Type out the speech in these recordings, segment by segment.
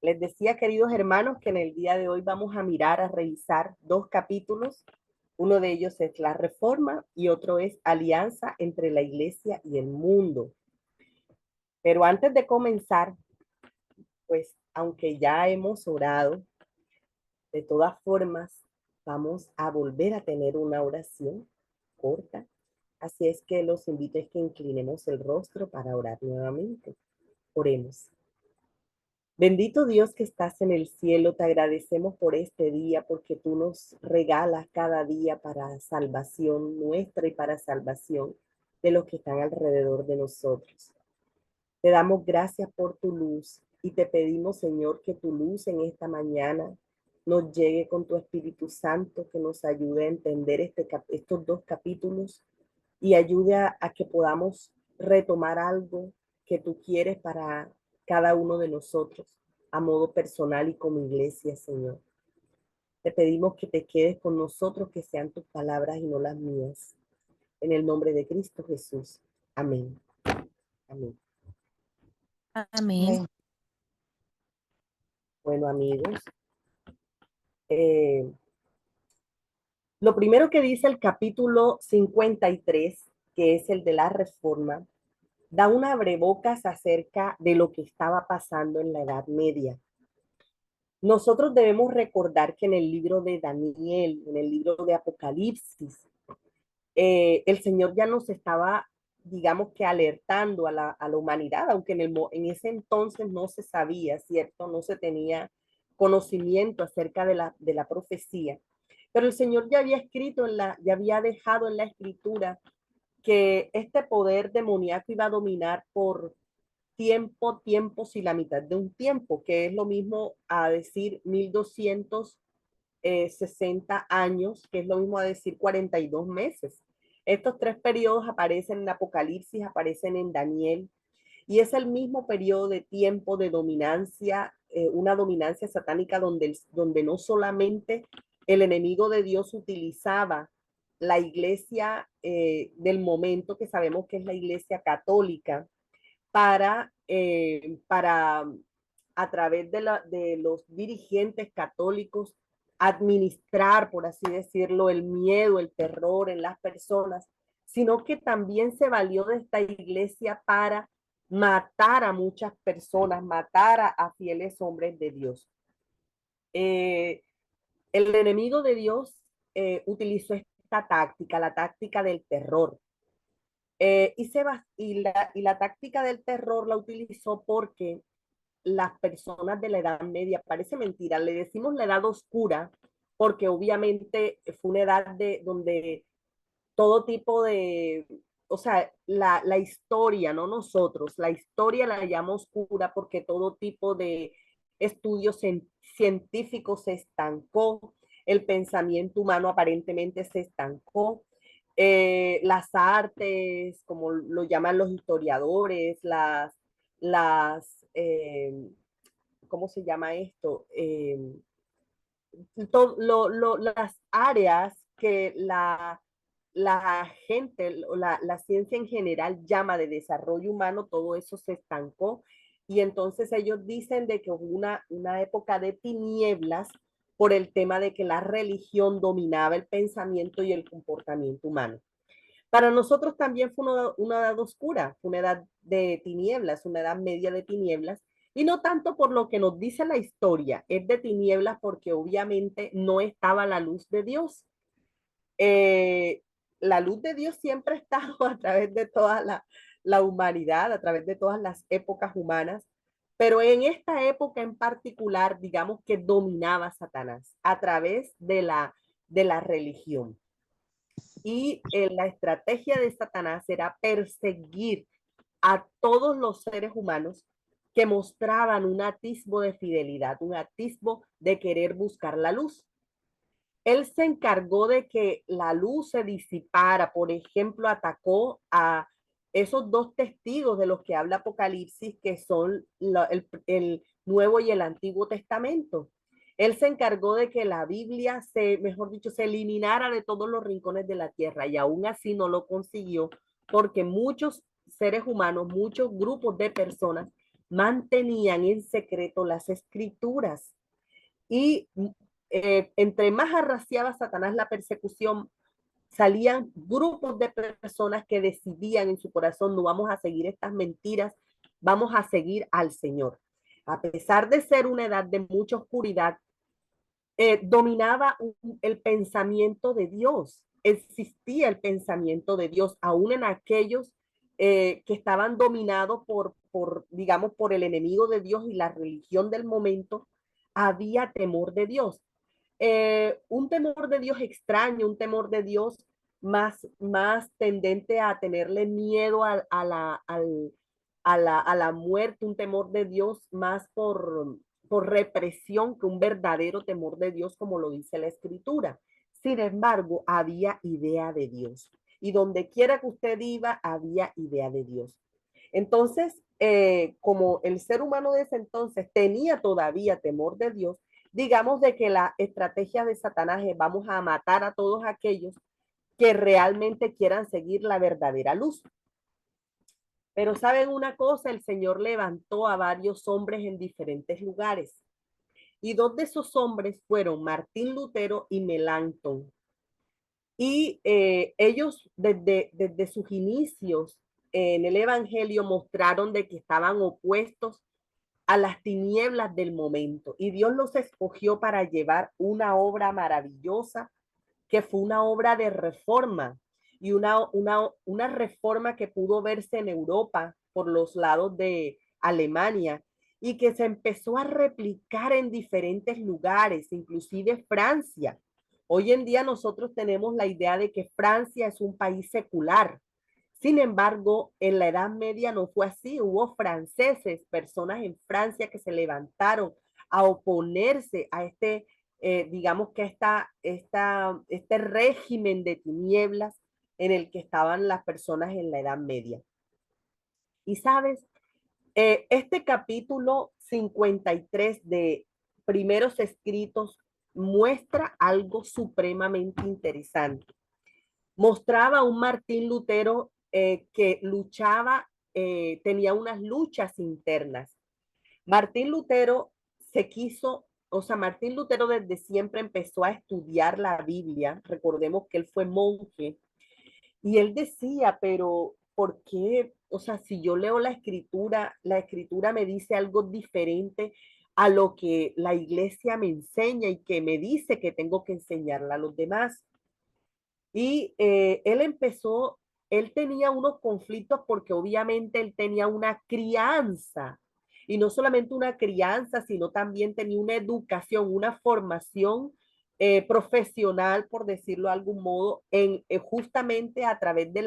Les decía, queridos hermanos, que en el día de hoy vamos a mirar, a revisar dos capítulos. Uno de ellos es la reforma y otro es alianza entre la iglesia y el mundo. Pero antes de comenzar, pues aunque ya hemos orado, de todas formas vamos a volver a tener una oración corta. Así es que los invito a que inclinemos el rostro para orar nuevamente. Oremos. Bendito Dios que estás en el cielo, te agradecemos por este día, porque tú nos regalas cada día para salvación nuestra y para salvación de los que están alrededor de nosotros. Te damos gracias por tu luz y te pedimos, Señor, que tu luz en esta mañana nos llegue con tu Espíritu Santo, que nos ayude a entender estos dos capítulos y ayude a que podamos retomar algo que tú quieres para cada uno de nosotros, a modo personal y como iglesia, Señor. Te pedimos que te quedes con nosotros, que sean tus palabras y no las mías. En el nombre de Cristo Jesús. Amén. Amén. Amén. Bueno, amigos, eh, lo primero que dice el capítulo 53, que es el de la reforma, da una abrebocas acerca de lo que estaba pasando en la Edad Media. Nosotros debemos recordar que en el libro de Daniel, en el libro de Apocalipsis, el Señor ya nos estaba, digamos que alertando a la humanidad, aunque en ese entonces no se sabía, ¿cierto? No se tenía conocimiento acerca de la profecía. Pero el Señor ya había escrito, ya había dejado en la escritura que este poder demoníaco iba a dominar por tiempos y la mitad de un tiempo, que es lo mismo a decir 1260 años, que es lo mismo a decir 42 meses. Estos tres periodos aparecen en Apocalipsis, aparecen en Daniel, y es el mismo periodo de tiempo de dominancia, una dominancia satánica donde no solamente el enemigo de Dios utilizaba la iglesia del momento, que sabemos que es la iglesia católica, para a través de los dirigentes católicos administrar, por así decirlo, el miedo, el terror en las personas, sino que también se valió de esta iglesia para matar a muchas personas, matar a fieles hombres de Dios. El enemigo de Dios utilizó esta táctica, la táctica del terror. Y la táctica del terror la utilizó porque las personas de la Edad Media, parece mentira, le decimos la Edad Oscura, porque obviamente fue una edad donde todo tipo de, o sea, la historia, no nosotros, la historia la llama oscura porque todo tipo de estudios científicos se estancó, el pensamiento humano aparentemente se estancó, las artes, como lo llaman los historiadores, ¿cómo se llama esto? Las áreas que la gente, la ciencia en general llama de desarrollo humano, todo eso se estancó. Y entonces ellos dicen de que hubo una época de tinieblas por el tema de que la religión dominaba el pensamiento y el comportamiento humano. Para nosotros también fue una edad oscura, fue una edad de tinieblas, una edad media de tinieblas, y no tanto por lo que nos dice la historia, es de tinieblas porque obviamente no estaba la luz de Dios. Eh, la luz de Dios siempre ha estado a través de toda la humanidad, a través de todas las épocas humanas, pero en esta época en particular, digamos que dominaba Satanás a través de la religión. Y la estrategia de Satanás era perseguir a todos los seres humanos que mostraban un atisbo de fidelidad, un atisbo de querer buscar la luz. Él se encargó de que la luz se disipara. Por ejemplo, atacó a esos dos testigos de los que habla Apocalipsis, que son el Nuevo y el Antiguo Testamento. Él se encargó de que la Biblia mejor dicho, se eliminara de todos los rincones de la tierra, y aún así no lo consiguió porque muchos seres humanos, muchos grupos de personas mantenían en secreto las escrituras. Y entre más arraciaba Satanás la persecución, salían grupos de personas que decidían en su corazón, no vamos a seguir estas mentiras, vamos a seguir al Señor. A pesar de ser una edad de mucha oscuridad, dominaba el pensamiento de Dios, existía el pensamiento de Dios, aún en aquellos que estaban dominados digamos, por el enemigo de Dios y la religión del momento, había temor de Dios. Un temor de Dios extraño, un temor de Dios más tendente a tenerle miedo a la muerte, un temor de Dios más por represión que un verdadero temor de Dios, como lo dice la Escritura. Sin embargo, había idea de Dios. Y donde quiera que usted iba, había idea de Dios. Entonces, como el ser humano de ese entonces tenía todavía temor de Dios, digamos de que la estrategia de Satanás es vamos a matar a todos aquellos que realmente quieran seguir la verdadera luz. Pero saben una cosa, el Señor levantó a varios hombres en diferentes lugares. Y dos de esos hombres fueron Martín Lutero y Melanchthon. Y ellos desde sus inicios en el Evangelio mostraron de que estaban opuestos a las tinieblas del momento. Y Dios los escogió para llevar una obra maravillosa, que fue una obra de reforma y una reforma que pudo verse en Europa por los lados de Alemania y que se empezó a replicar en diferentes lugares, inclusive Francia. Hoy en día nosotros tenemos la idea de que Francia es un país secular. Sin embargo, en la Edad Media no fue así. Hubo franceses, personas en Francia que se levantaron a oponerse a digamos que este régimen de tinieblas en el que estaban las personas en la Edad Media. Y sabes, este capítulo 53 de Primeros Escritos muestra algo supremamente interesante. Mostraba a un Martín Lutero que luchaba, tenía unas luchas internas. Martín Lutero Martín Lutero desde siempre empezó a estudiar la Biblia. Recordemos que él fue monje y él decía, pero ¿por qué? O sea, si yo leo la escritura me dice algo diferente a lo que la iglesia me enseña y que me dice que tengo que enseñarla a los demás. Y él tenía unos conflictos porque obviamente él tenía una crianza, y no solamente una crianza, sino también tenía una educación, una formación profesional, por decirlo de algún modo, justamente a través de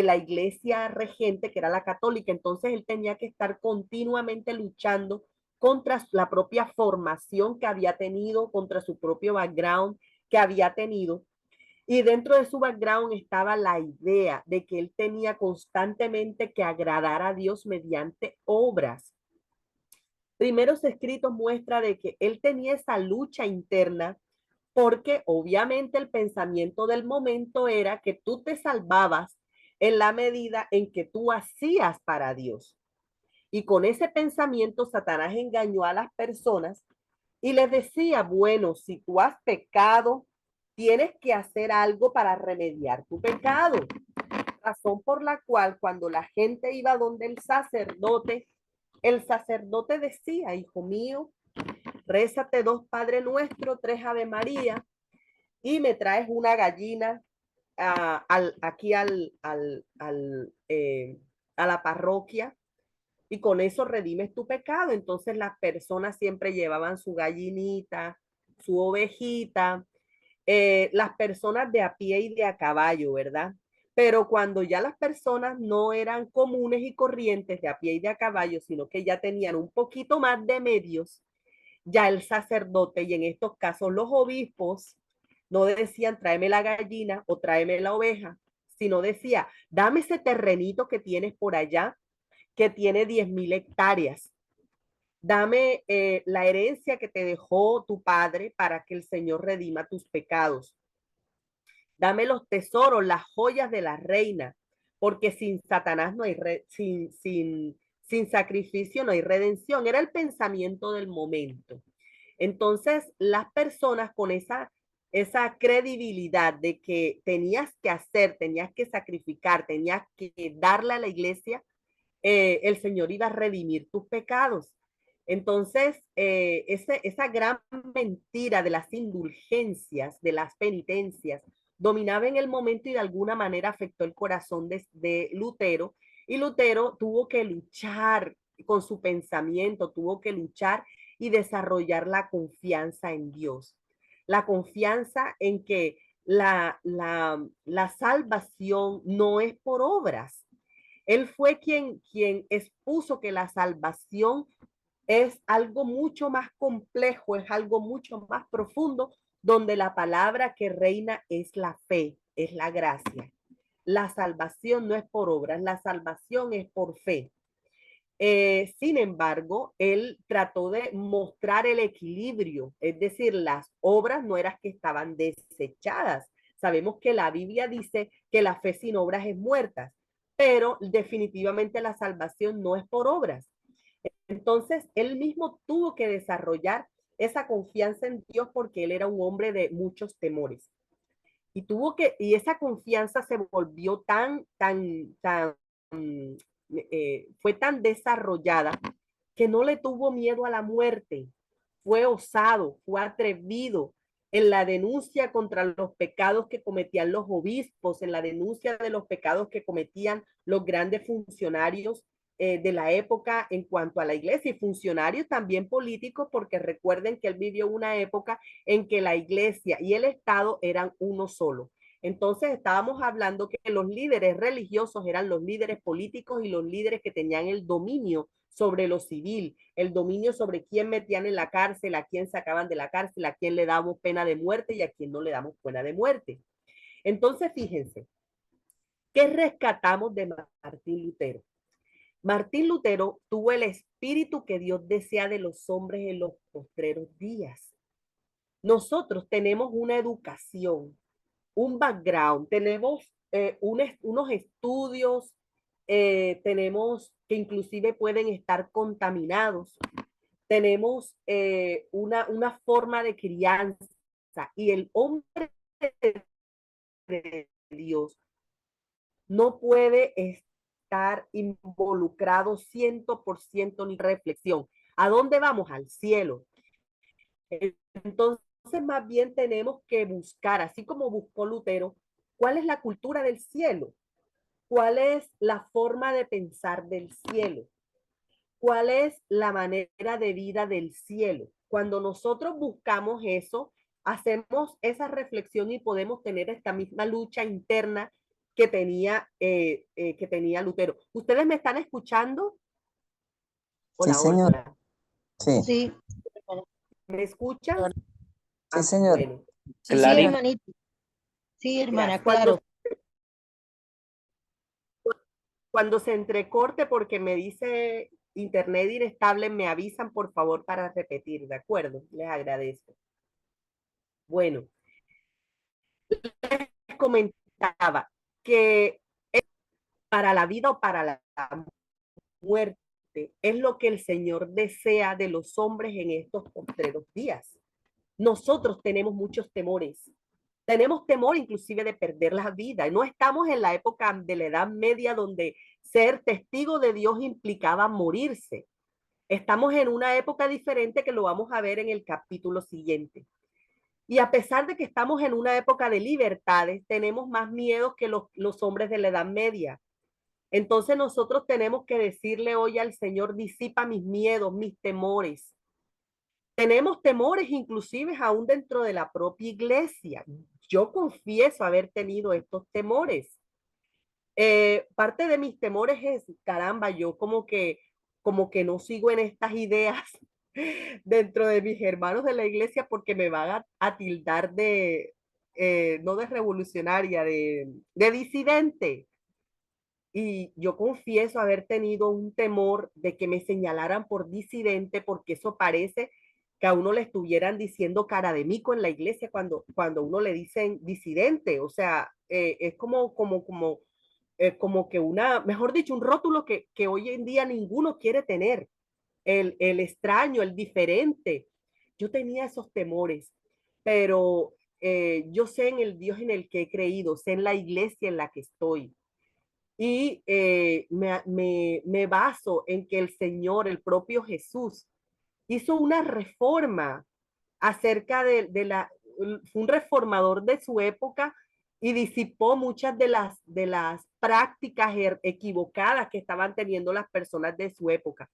la iglesia regente, que era la católica. Entonces él tenía que estar continuamente luchando contra la propia formación que había tenido, contra su propio background que había tenido. Y dentro de su background estaba la idea de que él tenía constantemente que agradar a Dios mediante obras. Primeros Escritos muestra de que él tenía esa lucha interna porque obviamente el pensamiento del momento era que tú te salvabas en la medida en que tú hacías para Dios. Y con ese pensamiento Satanás engañó a las personas y les decía, bueno, si tú has pecado, tienes que hacer algo para remediar tu pecado. Razón por la cual cuando la gente iba donde el sacerdote decía, hijo mío, rézate 2 Padre Nuestro, 3 Ave María y me traes una gallina aquí a la parroquia y con eso redimes tu pecado. Entonces las personas siempre llevaban su gallinita, su ovejita, las personas de a pie y de a caballo, ¿verdad? Pero cuando ya las personas no eran comunes y corrientes de a pie y de a caballo, sino que ya tenían un poquito más de medios, ya el sacerdote y en estos casos los obispos no decían tráeme la gallina o tráeme la oveja, sino decía dame ese terrenito que tienes por allá que tiene 10,000 hectáreas. Dame la herencia que te dejó tu padre para que el Señor redima tus pecados. Dame los tesoros, las joyas de la reina, porque sin Satanás no hay Sin sacrificio no hay redención. Era el pensamiento del momento. Entonces, las personas con esa credibilidad de que tenías que hacer, tenías que sacrificar, tenías que darle a la iglesia, el Señor iba a redimir tus pecados. Entonces, esa gran mentira de las indulgencias, de las penitencias, dominaba en el momento y de alguna manera afectó el corazón de Lutero. Y Lutero tuvo que luchar con su pensamiento, tuvo que luchar y desarrollar la confianza en Dios. La confianza en que la salvación no es por obras. Él fue quien expuso que la salvación es algo mucho más complejo, es algo mucho más profundo, donde la palabra que reina es la fe, es la gracia. La salvación no es por obras, la salvación es por fe. Sin embargo, él trató de mostrar el equilibrio, es decir, las obras no eran que estaban desechadas. Sabemos que la Biblia dice que la fe sin obras es muerta, pero definitivamente la salvación no es por obras. Entonces, él mismo tuvo que desarrollar esa confianza en Dios porque él era un hombre de muchos temores. Y esa confianza se volvió fue tan desarrollada que no le tuvo miedo a la muerte. Fue osado, fue atrevido en la denuncia contra los pecados que cometían los obispos, en la denuncia de los pecados que cometían los grandes funcionarios de la época en cuanto a la iglesia y funcionarios también políticos, porque recuerden que él vivió una época en que la iglesia y el Estado eran uno solo. Entonces estábamos hablando que los líderes religiosos eran los líderes políticos y los líderes que tenían el dominio sobre lo civil, el dominio sobre quién metían en la cárcel, a quién sacaban de la cárcel, a quién le damos pena de muerte y a quién no le damos pena de muerte. Entonces, fíjense, ¿qué rescatamos de Martín Lutero? Martín Lutero tuvo el espíritu que Dios desea de los hombres en los postreros días. Nosotros tenemos una educación, un background, tenemos unos estudios, tenemos que inclusive pueden estar contaminados, tenemos una forma de crianza y el hombre de Dios no puede estar involucrado 100% ni reflexión. ¿A dónde vamos? Al cielo. Entonces, más bien tenemos que buscar, así como buscó Lutero, cuál es la cultura del cielo, cuál es la forma de pensar del cielo, cuál es la manera de vida del cielo. Cuando nosotros buscamos eso, hacemos esa reflexión y podemos tener esta misma lucha interna que tenía Lutero. ¿Ustedes me están escuchando? Sí, Hola, señor. hola. Sí, Sí, ¿Me escuchan? sí, señor. Bueno. sí, sí, hermanito. Sí, hermana, claro. Cuando se entrecorte, porque me dice internet inestable, me avisan por favor para repetir, ¿de acuerdo? Les agradezco. Bueno, les comentaba que para la vida o para la muerte es lo que el Señor desea de los hombres en estos postreros días. Nosotros tenemos muchos temores. Tenemos temor inclusive de perder la vida. No estamos en la época de la Edad Media donde ser testigo de Dios implicaba morirse. Estamos en una época diferente que lo vamos a ver en el capítulo siguiente. Y a pesar de que estamos en una época de libertades, tenemos más miedos que los hombres de la Edad Media. Entonces nosotros tenemos que decirle hoy al Señor, disipa mis miedos, mis temores. Tenemos temores inclusive aún dentro de la propia iglesia. Yo confieso haber tenido estos temores. Parte de mis temores es, caramba, yo como que no sigo en estas ideas dentro de mis hermanos de la iglesia porque me van a tildar no de revolucionaria, de disidente. Y yo confieso haber tenido un temor de que me señalaran por disidente, porque eso parece que a uno le estuvieran diciendo cara de mico en la iglesia cuando uno le dicen disidente. O sea, es como que mejor dicho, un rótulo que hoy en día ninguno quiere tener, el extraño, el diferente. Yo tenía esos temores, pero yo sé en el Dios en el que he creído, sé en la iglesia en la que estoy. Y me baso en que el Señor, el propio Jesús, hizo una reforma acerca fue un reformador de su época y disipó muchas de las prácticas equivocadas que estaban teniendo las personas de su época.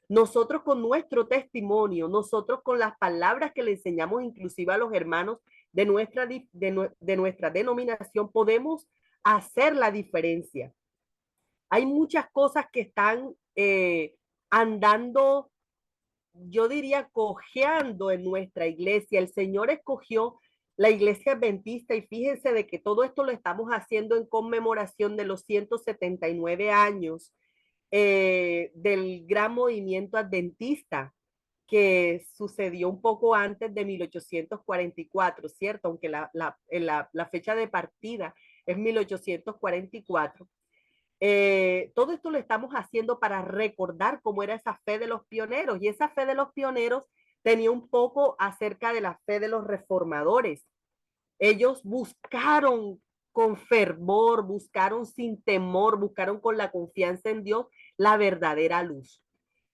Nosotros con nuestro testimonio, nosotros con las palabras que le enseñamos inclusive a los hermanos de nuestra denominación, podemos hacer la diferencia. Hay muchas cosas que están andando, yo diría, cojeando en nuestra iglesia. El Señor escogió la iglesia adventista y fíjense de que todo esto lo estamos haciendo en conmemoración de los 179 años del gran movimiento adventista que sucedió un poco antes de 1844, ¿cierto? Aunque la fecha de partida es 1844. Todo esto lo estamos haciendo para recordar cómo era esa fe de los pioneros, y esa fe de los pioneros tenía un poco acerca de la fe de los reformadores. Ellos buscaron con fervor, buscaron sin temor, buscaron con la confianza en Dios la verdadera luz.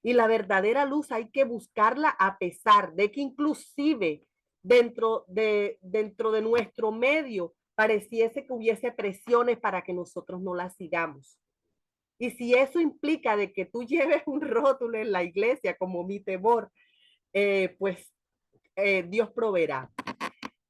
Y la verdadera luz hay que buscarla a pesar de que inclusive dentro de nuestro medio pareciese que hubiese presiones para que nosotros no la sigamos. Y si eso implica de que tú lleves un rótulo en la iglesia como mi temor, pues Dios proveerá.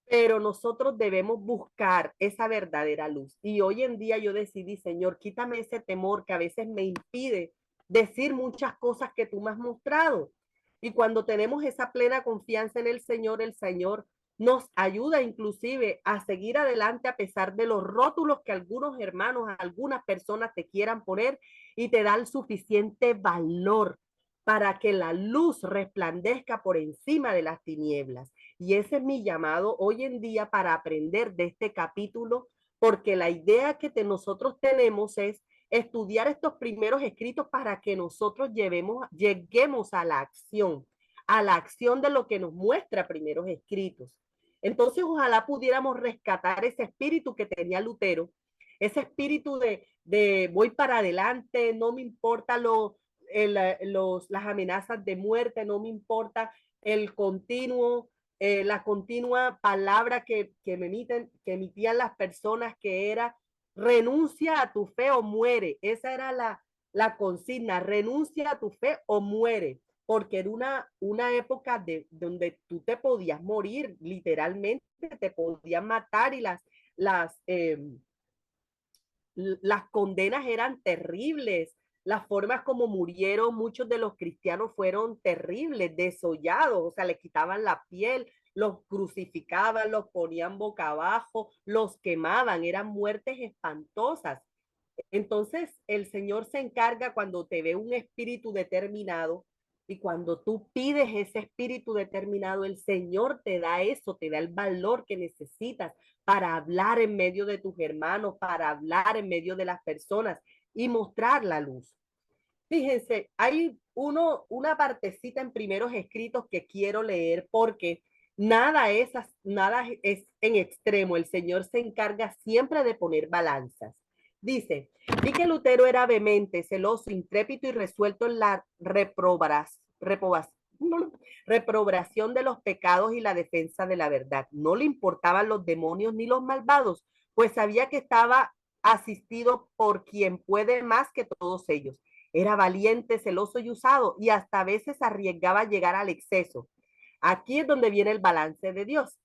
Pero nosotros debemos buscar esa verdadera luz. Y hoy en día yo decidí, Señor, quítame ese temor que a veces me impide decir muchas cosas que tú me has mostrado. Y cuando tenemos esa plena confianza en el Señor nos ayuda inclusive a seguir adelante a pesar de los rótulos que algunos hermanos, algunas personas te quieran poner, y te da el suficiente valor para que la luz resplandezca por encima de las tinieblas. Y ese es mi llamado hoy en día para aprender de este capítulo, porque la idea que nosotros tenemos es estudiar estos primeros escritos para que nosotros lleguemos a la acción de lo que nos muestra primeros escritos. Entonces, ojalá pudiéramos rescatar ese espíritu que tenía Lutero, ese espíritu de voy para adelante, no me importa las amenazas de muerte, no me importa el continuo, la continua palabra que emitían las personas, que era renuncia a tu fe o muere. Esa era la consigna, renuncia a tu fe o muere, porque era una época donde tú te podías morir, literalmente te podían matar, y las condenas eran terribles. Las formas como murieron muchos de los cristianos fueron terribles, desollados, o sea, le quitaban la piel, los crucificaban, los ponían boca abajo, los quemaban, eran muertes espantosas. Entonces, el Señor se encarga cuando te ve un espíritu determinado, y cuando tú pides ese espíritu determinado, el Señor te da eso, te da el valor que necesitas para hablar en medio de tus hermanos, para hablar en medio de las personas y mostrar la luz. Fíjense, hay una partecita en primeros escritos que quiero leer, porque nada es en extremo. El Señor se encarga siempre de poner balanzas. Dice, vi que Lutero era vehemente, celoso, intrépido y resuelto en la reprobación de los pecados y la defensa de la verdad. No le importaban los demonios ni los malvados, pues sabía que estaba asistido por quien puede más que todos ellos. Era valiente, celoso y usado, y hasta a veces arriesgaba a llegar al exceso. Aquí es donde viene el balance de Dios.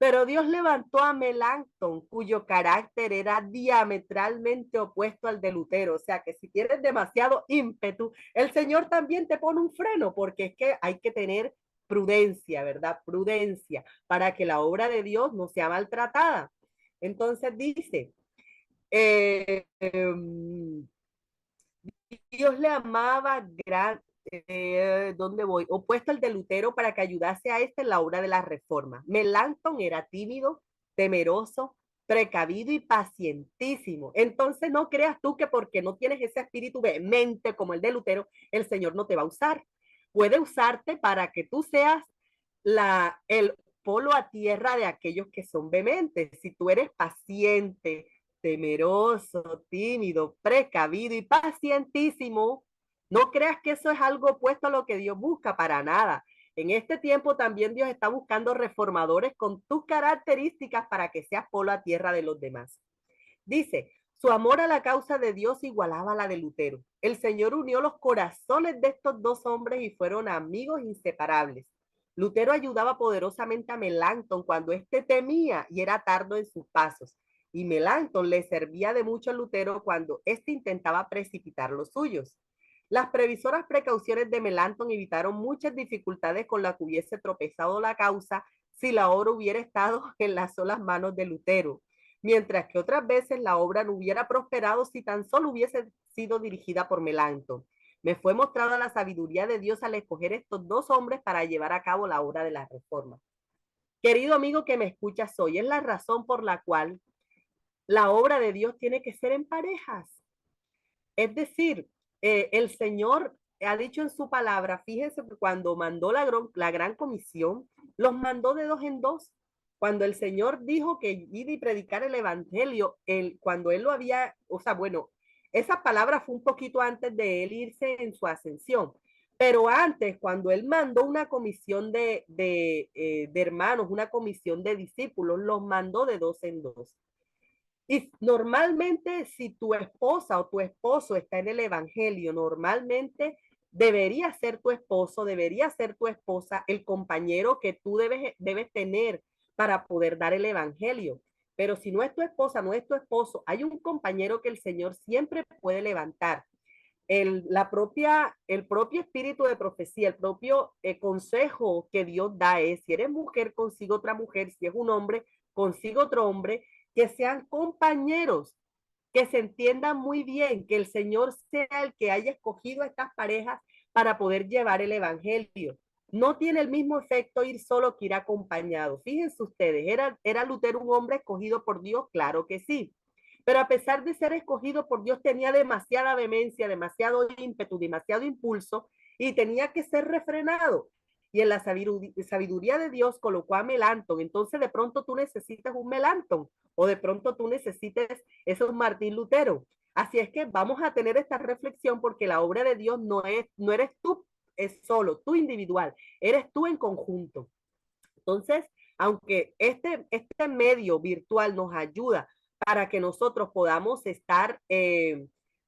Pero Dios levantó a Melanchthon, cuyo carácter era diametralmente opuesto al de Lutero. O sea que si tienes demasiado ímpetu, el Señor también te pone un freno, porque es que hay que tener prudencia, ¿verdad? Prudencia, para que la obra de Dios no sea maltratada. Entonces dice, Dios le amaba ¿dónde voy? Opuesto al de Lutero, para que ayudase a este en la obra de la reforma. Melanchthon era tímido, temeroso, precavido y pacientísimo. Entonces no creas tú que porque no tienes ese espíritu vehemente como el de Lutero, el Señor no te va a usar. Puede usarte para que tú seas el polo a tierra de aquellos que son vehementes. Si tú eres paciente, temeroso, tímido, precavido y pacientísimo, no creas que eso es algo opuesto a lo que Dios busca, para nada. En este tiempo también Dios está buscando reformadores con tus características para que seas polo a tierra de los demás. Dice, su amor a la causa de Dios igualaba a la de Lutero. El Señor unió los corazones de estos dos hombres y fueron amigos inseparables. Lutero ayudaba poderosamente a Melanchthon cuando éste temía y era tardo en sus pasos, y Melanchthon le servía de mucho a Lutero cuando éste intentaba precipitar los suyos. Las previsoras precauciones de Melanchthon evitaron muchas dificultades con las que hubiese tropezado la causa si la obra hubiera estado en las solas manos de Lutero, mientras que otras veces la obra no hubiera prosperado si tan solo hubiese sido dirigida por Melanchthon. Me fue mostrada la sabiduría de Dios al escoger estos dos hombres para llevar a cabo la obra de la reforma. Querido amigo que me escuchas hoy, es la razón por la cual la obra de Dios tiene que ser en parejas. Es decir, el Señor ha dicho en su palabra, fíjense que cuando mandó la gran comisión, los mandó de dos en dos. Cuando el Señor dijo que ir y predicar el evangelio, cuando él lo había, o sea, bueno, esa palabra fue un poquito antes de él irse en su ascensión. Pero antes, cuando él mandó una comisión de hermanos, una comisión de discípulos, los mandó de dos en dos. Y normalmente si tu esposa o tu esposo está en el evangelio, normalmente debería ser tu esposo, debería ser tu esposa, el compañero que tú debes tener para poder dar el evangelio. Pero si no es tu esposa, no es tu esposo, hay un compañero que el Señor siempre puede levantar. El propio espíritu de profecía, el propio consejo que Dios da es, si eres mujer, consigo otra mujer, si es un hombre, consigo otro hombre, que sean compañeros, que se entiendan muy bien, que el Señor sea el que haya escogido a estas parejas para poder llevar el evangelio. No tiene el mismo efecto ir solo que ir acompañado. Fíjense ustedes, ¿era Lutero un hombre escogido por Dios? Claro que sí. Pero a pesar de ser escogido por Dios, tenía demasiada vehemencia, demasiado ímpetu, demasiado impulso y tenía que ser refrenado. Y en la sabiduría de Dios colocó a Melanchthon. Entonces de pronto tú necesitas un Melanchthon o de pronto tú necesites esos Martín Lutero. Así es que vamos a tener esta reflexión porque la obra de Dios no eres tú, es solo tú individual, eres tú en conjunto. Entonces, aunque este medio virtual nos ayuda para que nosotros podamos estar,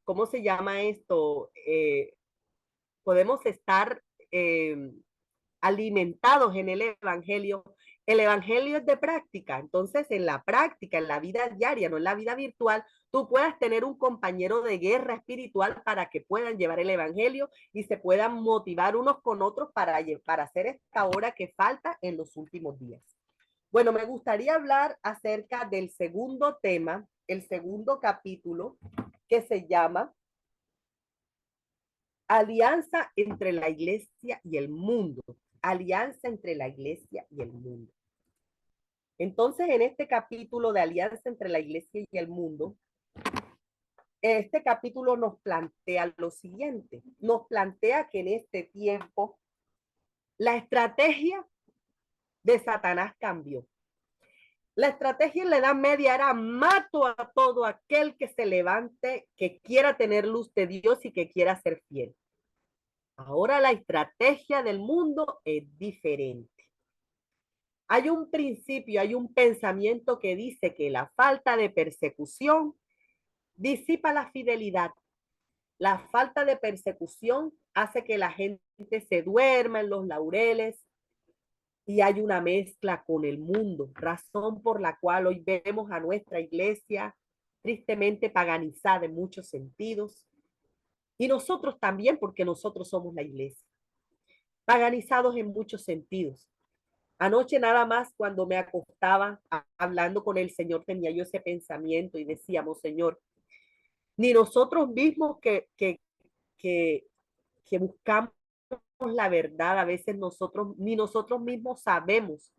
¿cómo se llama esto? Podemos estar alimentados en el evangelio. El evangelio es de práctica, entonces en la práctica, en la vida diaria, no en la vida virtual, tú puedas tener un compañero de guerra espiritual para que puedan llevar el evangelio y se puedan motivar unos con otros para hacer esta obra que falta en los últimos días. Bueno, me gustaría hablar acerca del segundo tema, el segundo capítulo, que se llama Alianza entre la iglesia y el mundo. Alianza entre la iglesia y el mundo. Entonces, en este capítulo de alianza entre la iglesia y el mundo, este capítulo nos plantea lo siguiente. Nos plantea que en este tiempo la estrategia de Satanás cambió. La estrategia en la Edad Media era mato a todo aquel que se levante, que quiera tener luz de Dios y que quiera ser fiel. Ahora la estrategia del mundo es diferente. Hay un principio, hay un pensamiento que dice que la falta de persecución disipa la fidelidad. La falta de persecución hace que la gente se duerma en los laureles y hay una mezcla con el mundo, razón por la cual hoy vemos a nuestra iglesia tristemente paganizada en muchos sentidos y nosotros también, porque nosotros somos la iglesia, paganizados en muchos sentidos. Anoche nada más cuando me acostaba hablando con el Señor tenía yo ese pensamiento y decíamos, Señor, ni nosotros mismos que buscamos la verdad, a veces ni nosotros mismos sabemos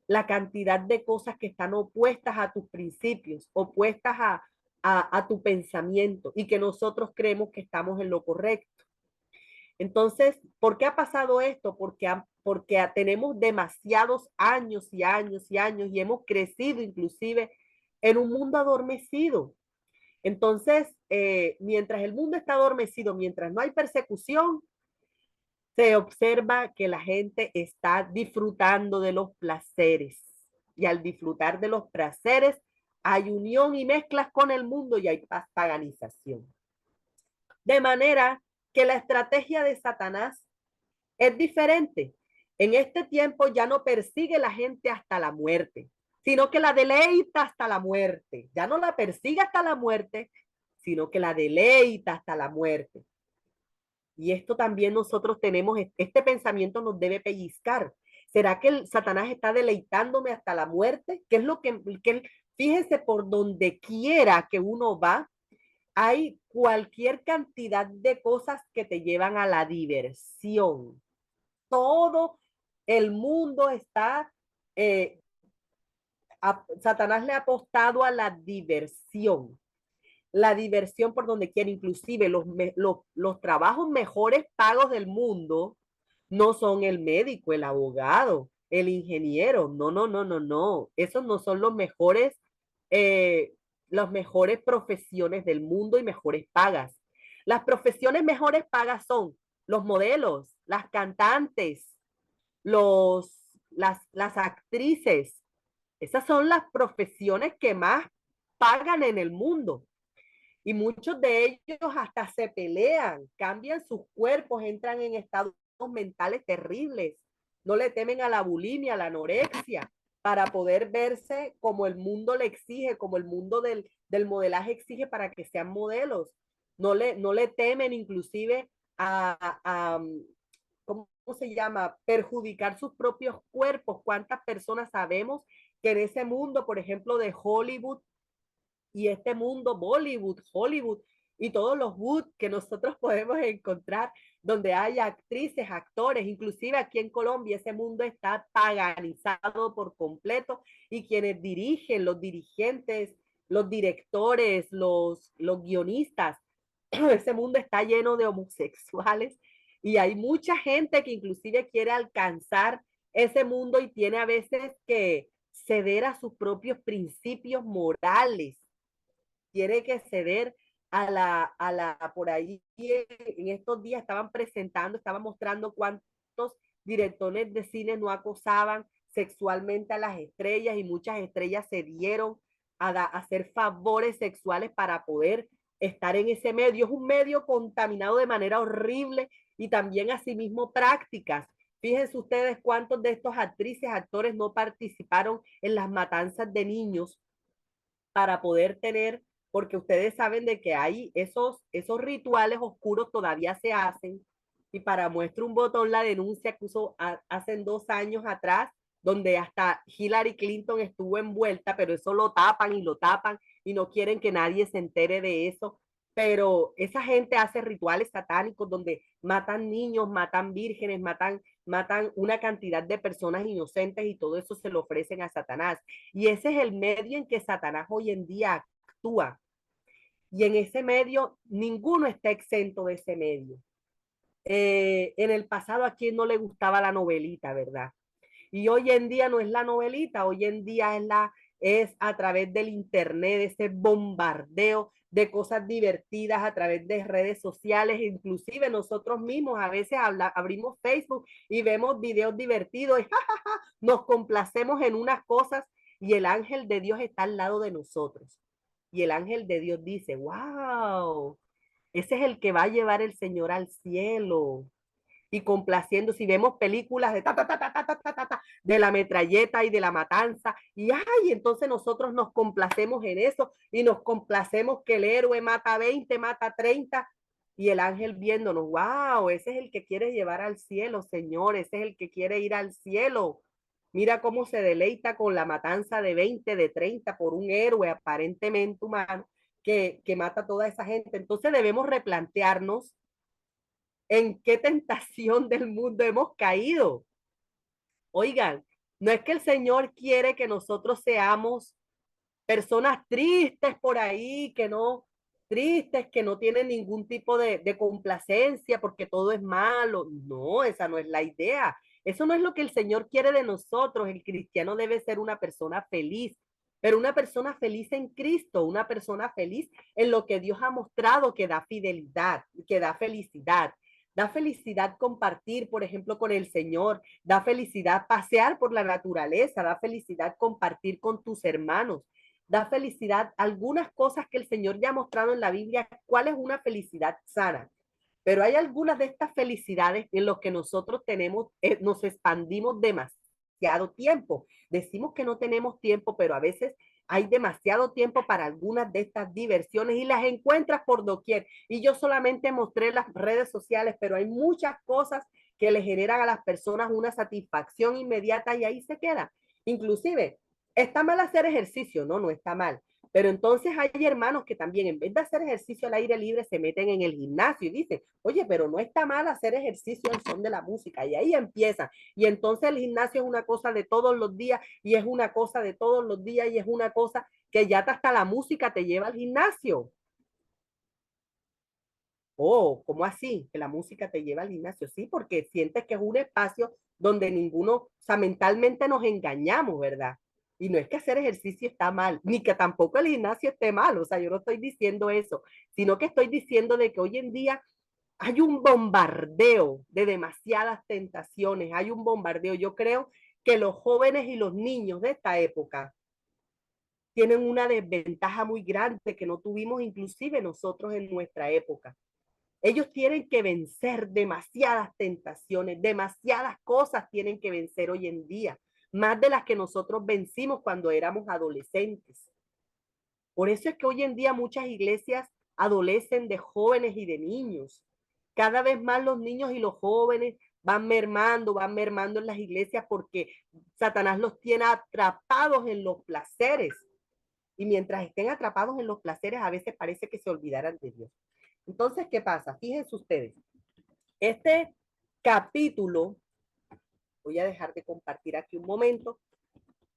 la cantidad de cosas que están opuestas a tus principios, opuestas a tu pensamiento y que nosotros creemos que estamos en lo correcto. Entonces, ¿por qué ha pasado esto? Porque tenemos demasiados años y años y años y hemos crecido inclusive en un mundo adormecido. Entonces, mientras el mundo está adormecido, mientras no hay persecución, se observa que la gente está disfrutando de los placeres. Y al disfrutar de los placeres, hay unión y mezclas con el mundo y hay paganización. De manera que la estrategia de Satanás es diferente. En este tiempo ya no persigue la gente hasta la muerte, sino que la deleita hasta la muerte. Ya no la persigue hasta la muerte, sino que la deleita hasta la muerte. Y esto también nosotros tenemos, este pensamiento nos debe pellizcar. ¿Será que el Satanás está deleitándome hasta la muerte? ¿Qué es lo fíjense, por donde quiera que uno va, hay cualquier cantidad de cosas que te llevan a la diversión. Todo el mundo está, Satanás le ha apostado a la diversión. La diversión por donde quiera, inclusive los trabajos mejores pagos del mundo no son el médico, el abogado, el ingeniero. No, no, no, no, no. Esos no son las mejores profesiones del mundo y mejores pagas. Las profesiones mejores pagas son los modelos, las cantantes, las actrices. Esas son las profesiones que más pagan en el mundo. Y muchos de ellos hasta se pelean, cambian sus cuerpos, entran en estados mentales terribles. No le temen a la bulimia, a la anorexia, para poder verse como el mundo le exige, como el mundo del modelaje exige para que sean modelos. No le temen inclusive ¿cómo se llama? Perjudicar sus propios cuerpos. ¿Cuántas personas sabemos que en ese mundo, por ejemplo, de Hollywood, y este mundo Bollywood, Hollywood y todos los wood que nosotros podemos encontrar, donde hay actrices, actores, inclusive aquí en Colombia ese mundo está paganizado por completo y quienes dirigen, los dirigentes, los directores, los guionistas, ese mundo está lleno de homosexuales y hay mucha gente que inclusive quiere alcanzar ese mundo y tiene a veces que ceder a sus propios principios morales, tiene que ceder por ahí en estos días estaban mostrando cuántos directores de cine no acosaban sexualmente a las estrellas y muchas estrellas se dieron a hacer favores sexuales para poder estar en ese medio. Es un medio contaminado de manera horrible y también asimismo prácticas. Fíjense ustedes cuántos de estos actrices, actores no participaron en las matanzas de niños para poder tener, porque ustedes saben de que hay esos rituales oscuros todavía se hacen. Y para muestra un botón la denuncia que usó hace 2 años atrás, donde hasta Hillary Clinton estuvo envuelta, pero eso lo tapan y no quieren que nadie se entere de eso. Pero esa gente hace rituales satánicos donde matan niños, matan vírgenes, matan una cantidad de personas inocentes y todo eso se lo ofrecen a Satanás. Y ese es el medio en que Satanás hoy en día actúa. Y en ese medio, ninguno está exento de ese medio. En el pasado a quien no le gustaba la novelita, ¿verdad? Y hoy en día no es la novelita, hoy en día es a través del internet, ese bombardeo de cosas divertidas a través de redes sociales, inclusive nosotros mismos a veces abrimos Facebook y vemos videos divertidos y nos complacemos en unas cosas y el ángel de Dios está al lado de nosotros. Y el ángel de Dios dice, wow, ese es el que va a llevar el Señor al cielo y complaciendo, si vemos películas de la metralleta y de la matanza, y ay, entonces nosotros nos complacemos en eso y nos complacemos que el héroe mata 20, mata 30 y el ángel viéndonos, wow, ese es el que quiere llevar al cielo, Señor, ese es el que quiere ir al cielo. Mira cómo se deleita con la matanza de 20, de 30 por un héroe aparentemente humano que mata a toda esa gente. Entonces debemos replantearnos en qué tentación del mundo hemos caído. Oigan, No es que el Señor quiere que nosotros seamos personas tristes por ahí, que no, tristes, que no tienen ningún tipo de complacencia porque todo es malo. No, esa no es la idea. Eso no es lo que el Señor quiere de nosotros. El cristiano debe ser una persona feliz, pero una persona feliz en Cristo, una persona feliz en lo que Dios ha mostrado que da fidelidad, que da felicidad. Da felicidad compartir, por ejemplo, con el Señor. Da felicidad pasear por la naturaleza. Da felicidad compartir con tus hermanos. Da felicidad algunas cosas que el Señor ya ha mostrado en la Biblia, cuál es una felicidad sana. Pero hay algunas de estas felicidades en las que nosotros tenemos, nos expandimos demasiado tiempo. Decimos que no tenemos tiempo, pero a veces hay demasiado tiempo para algunas de estas diversiones y las encuentras por doquier. Y yo solamente mostré las redes sociales, pero hay muchas cosas que le generan a las personas una satisfacción inmediata y ahí se queda. Inclusive, está mal hacer ejercicio, no, no está mal. Pero entonces hay hermanos que también en vez de hacer ejercicio al aire libre se meten en el gimnasio y dicen, oye, pero no está mal hacer ejercicio al son de la música. Y ahí empieza. Y entonces el gimnasio es una cosa de todos los días y es una cosa de todos los días y es una cosa que ya hasta la música te lleva al gimnasio. Oh, ¿cómo así? Que la música te lleva al gimnasio. Sí, porque sientes que es un espacio donde ninguno, o sea, mentalmente nos engañamos, ¿verdad? Y no es que hacer ejercicio está mal, ni que tampoco el gimnasio esté mal, o sea, yo no estoy diciendo eso, sino que estoy diciendo de que hoy en día hay un bombardeo de demasiadas tentaciones, hay un bombardeo. Yo creo que los jóvenes y los niños de esta época tienen una desventaja muy grande que no tuvimos inclusive nosotros en nuestra época. Ellos tienen que vencer demasiadas tentaciones, demasiadas cosas tienen que vencer hoy en día, más de las que nosotros vencimos cuando éramos adolescentes. Por eso es que hoy en día muchas iglesias adolecen de jóvenes y de niños. Cada vez más los niños y los jóvenes van mermando en las iglesias porque Satanás los tiene atrapados en los placeres. Y mientras estén atrapados en los placeres, a veces parece que se olvidaran de Dios. Entonces, ¿qué pasa? Fíjense ustedes, este capítulo, voy a dejar de compartir aquí un momento,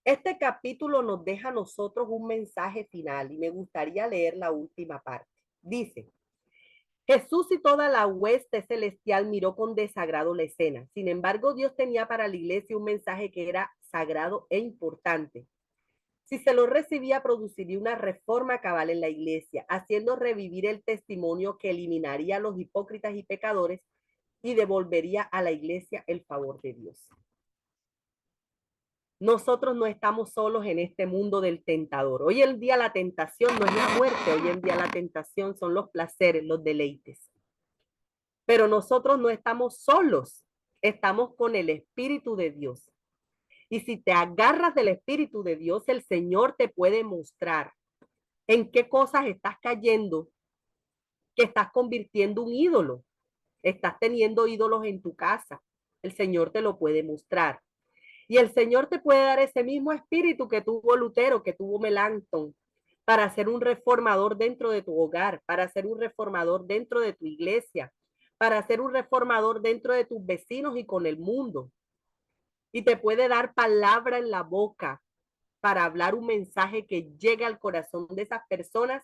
este capítulo nos deja a nosotros un mensaje final y me gustaría leer la última parte. Dice, Jesús y toda la hueste celestial miró con desagrado la escena. Sin embargo, Dios tenía para la iglesia un mensaje que era sagrado e importante. Si se lo recibía, produciría una reforma cabal en la iglesia, haciendo revivir el testimonio que eliminaría a los hipócritas y pecadores y devolvería a la iglesia el favor de Dios. Nosotros no estamos solos en este mundo del tentador. Hoy en día la tentación no es la muerte, hoy en día la tentación son los placeres, los deleites. Pero nosotros no estamos solos, estamos con el Espíritu de Dios. Y si te agarras del Espíritu de Dios, el Señor te puede mostrar en qué cosas estás cayendo, que estás convirtiendo un ídolo. Estás teniendo ídolos en tu casa. El Señor te lo puede mostrar. Y el Señor te puede dar ese mismo espíritu que tuvo Lutero, que tuvo Melanchthon, para ser un reformador dentro de tu hogar, para ser un reformador dentro de tu iglesia, para ser un reformador dentro de tus vecinos y con el mundo. Y te puede dar palabra en la boca para hablar un mensaje que llegue al corazón de esas personas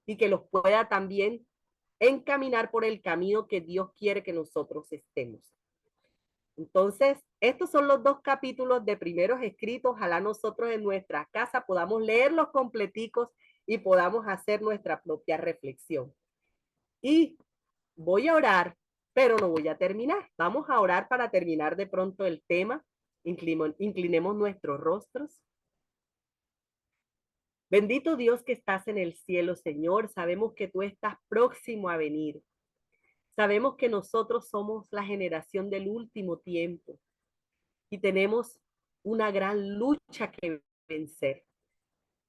y que los pueda también encaminar por el camino que Dios quiere que nosotros estemos. Entonces, estos son los dos capítulos de primeros escritos. Ojalá nosotros en nuestra casa podamos leerlos completicos y podamos hacer nuestra propia reflexión. Y voy a orar, pero no voy a terminar. Vamos a orar para terminar de pronto el tema. Inclinemos nuestros rostros. Bendito Dios que estás en el cielo, Señor. Sabemos que tú estás próximo a venir. Sabemos que nosotros somos la generación del último tiempo y tenemos una gran lucha que vencer.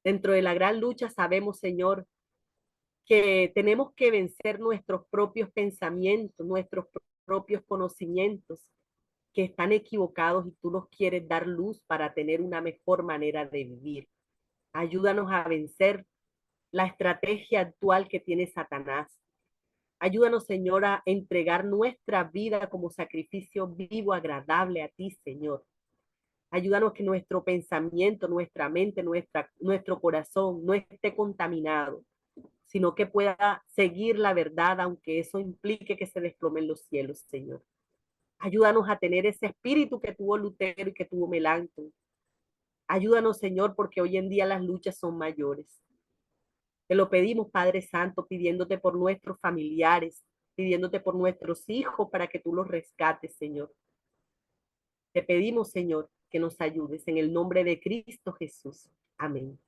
Dentro de la gran lucha sabemos, Señor, que tenemos que vencer nuestros propios pensamientos, nuestros propios conocimientos que están equivocados y tú nos quieres dar luz para tener una mejor manera de vivir. Ayúdanos a vencer la estrategia actual que tiene Satanás. Ayúdanos, Señor, a entregar nuestra vida como sacrificio vivo, agradable a ti, Señor. Ayúdanos que nuestro pensamiento, nuestra mente, nuestro corazón no esté contaminado, sino que pueda seguir la verdad, aunque eso implique que se desplomen los cielos, Señor. Ayúdanos a tener ese espíritu que tuvo Lutero y que tuvo Melanchthon. Ayúdanos, Señor, porque hoy en día las luchas son mayores. Te lo pedimos, Padre Santo, pidiéndote por nuestros familiares, pidiéndote por nuestros hijos para que tú los rescates, Señor. Te pedimos, Señor, que nos ayudes en el nombre de Cristo Jesús. Amén.